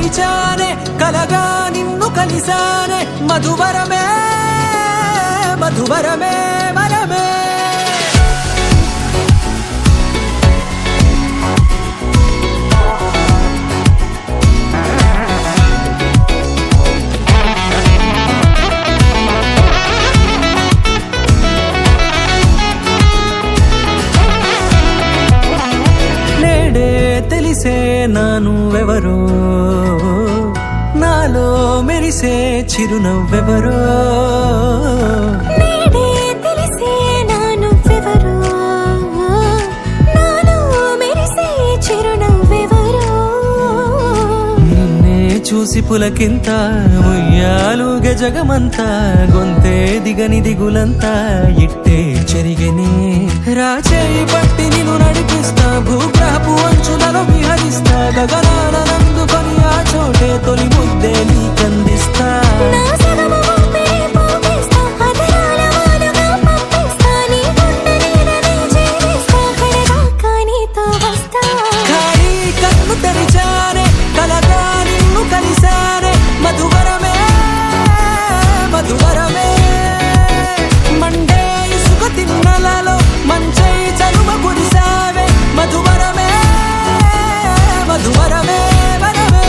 తెరిచానే కలగా నిన్ను కలిసానే మధువరమే మధువరమే వరమే తెలిసే నానువెవరో నాలో మెరిసే చిరునవ్వెవరో తెలిసే నానువెవరో నాలో మెరిసే చిరునవ్వెవరో నిన్నే చూసి పులకింత ఉయ్యాలుగే జగమంతా గొంతే దిగని దిగులంతా ఇట్టే చెరిగనే రాచేయి పట్టి నిన్ను నడిపిస్తా భూగ్రహపు అంచులలో విహరిస్తా గగనాన నందుకొని ఆ చోటే తొలి ముద్దే నీకందిస్తా ఖాళీ కన్ను తెరిచానే కలగా నిన్ను కలిసానే మధువరమే మధువరమే మండే ఇసుక తిన్నలలో మంచై చలుమ కురిసావే మధువరమే మధువరమే వరమే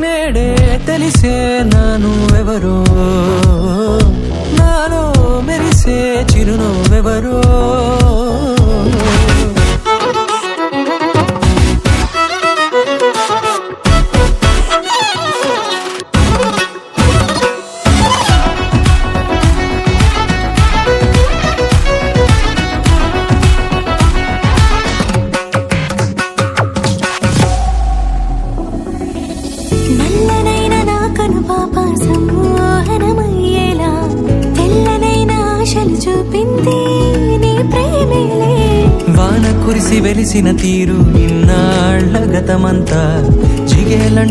నేడే తెలిసే నానువెవరో నాలో మెరిసే చిరునవ్వెవరో నల్లనైన నా కనుపాప సమ్మోహనమయ్యేలా తెల్లనైన ఆశలు చూపింది నీ ప్రేమేలే వాన కురిసి వెలిసిన తీరు ఇన్నాళ్ల గతమంతా జిగేలంట